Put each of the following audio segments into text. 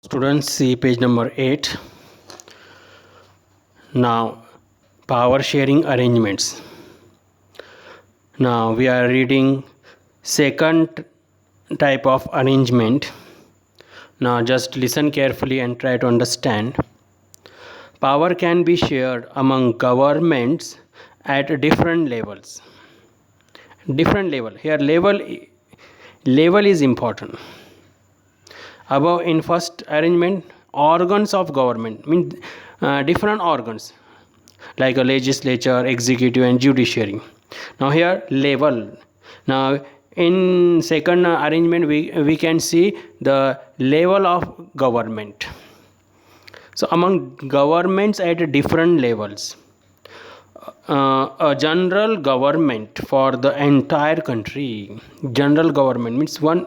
Students, see page number 8. Now, power sharing arrangements. Now, we are reading second type of arrangement. Now, just listen carefully and try to understand. Power can be shared among governments at different levels. Different level. Here, level is important. Above, in first arrangement, organs of government means different organs like a legislature, executive and judiciary. Now here level. Now in second arrangement we can see the level of government. So among governments at different levels, a general government for the entire country. General government means one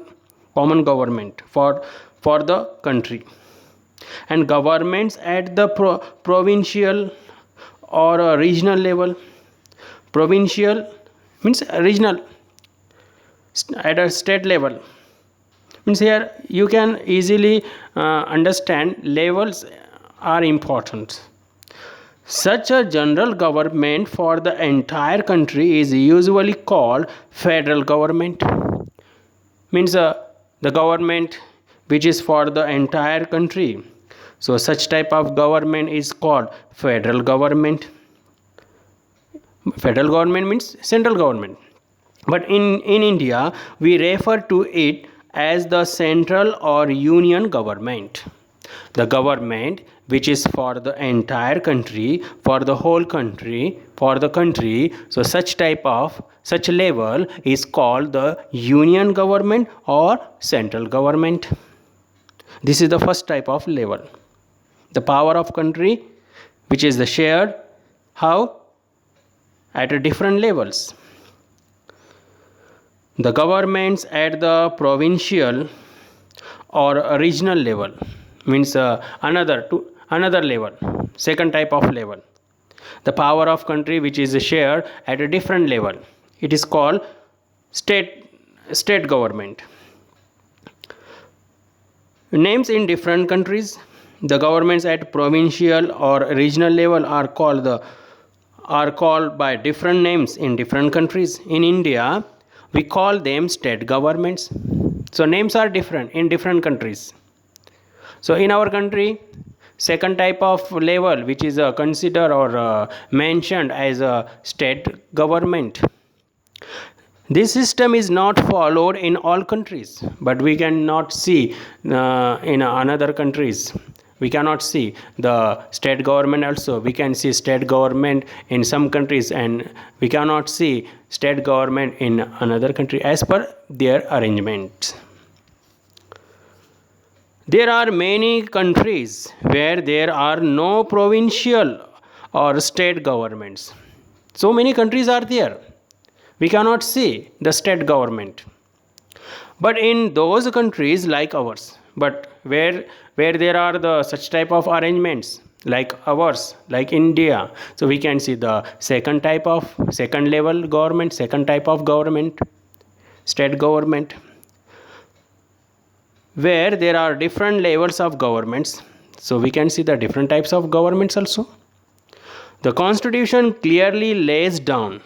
common government for the country, and governments at the provincial or a regional level. Provincial means regional, at a state level means here you can easily understand levels are important. Such a general government for the entire country is usually called federal government. Means the government which is for the entire country. So such type of government is called federal government. Federal government means central government. But in India, we refer to it as the central or union government. The government which is for the entire country, for the whole country, for the country. So such level is called the union government or central government. This is the first type of level. The power of country which is the shared, how? At a different levels. The governments at the provincial or regional level means another level, second type of level. The power of country which is shared at a different level, it is called state government. Names in different countries. The governments at provincial or regional level are called by different names in different countries. In India, we call them state governments. So names are different in different countries. So in our country, second type of level which is considered or mentioned as a state government. This system is not followed in all countries, but we cannot see in another countries. We cannot see the state government also. We can see state government in some countries and we cannot see state government in another country as per their arrangements. There are many countries where there are no provincial or state governments. So many countries are there. We cannot see the state government. But in those countries like ours, but where there are the such type of arrangements like ours, like India, so we can see the second level government, second type of government, state government, where there are different levels of governments. So we can see the different types of governments also. The Constitution clearly lays down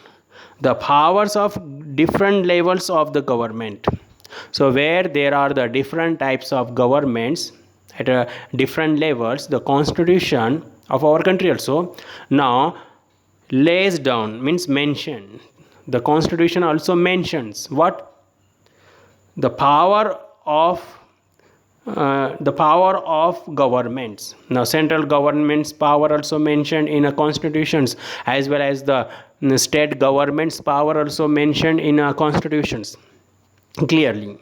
the powers of different levels of the government. So where there are the different types of governments at different levels, the Constitution of our country also now lays down, means mention. The Constitution also mentions what? The power of governments. Now central government's power also mentioned in a constitutions, as well as the state government's power also mentioned in constitutions clearly.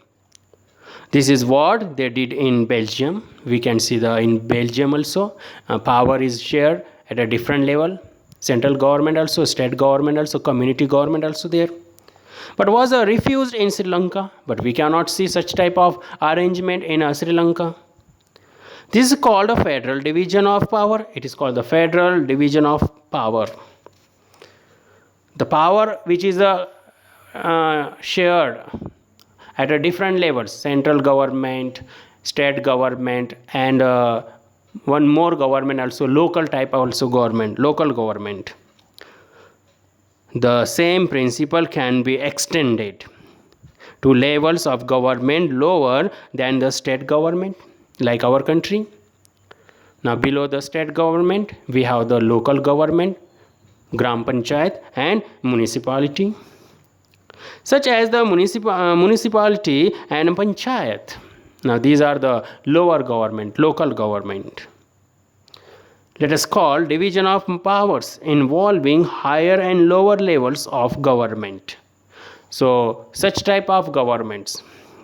This is what they did in Belgium. We can see in Belgium also power is shared at a different level. Central government also, state government also, community government also there. But was refused in Sri Lanka. But we cannot see such type of arrangement in Sri Lanka. This is called a federal division of power. It is called the federal division of power. The power which is shared at a different levels, central government state government, and one more government also, local type also government, local government. The same principle can be extended to levels of government lower than the state government, like our country. Now below the state government we have the local government, gram panchayat, and municipality, such as the municipality and panchayat. Now these are the lower government, local government. Let us call division of powers involving higher and lower levels of government. So such type of governments,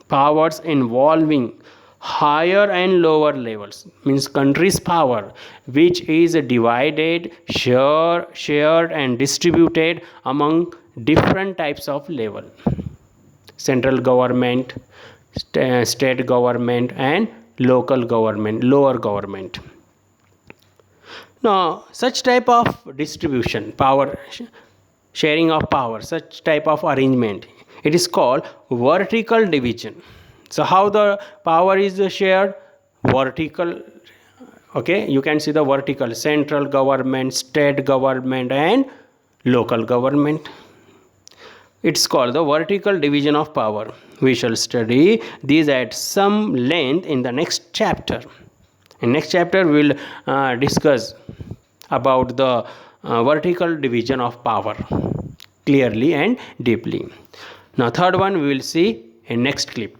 powers involving higher and lower levels, means country's power which is divided, shared and distributed among different types of level: central government, state government, and local government, lower government. Now such type of distribution, power sharing of power, such type of arrangement, it is called vertical division. So how the power is shared? Vertical. Okay, you can see the vertical: central government, state government, and local government. It's called the vertical division of power. We shall study these at some length in the next chapter. In next chapter we will discuss about the vertical division of power clearly and deeply. Now third one we will see in next clip.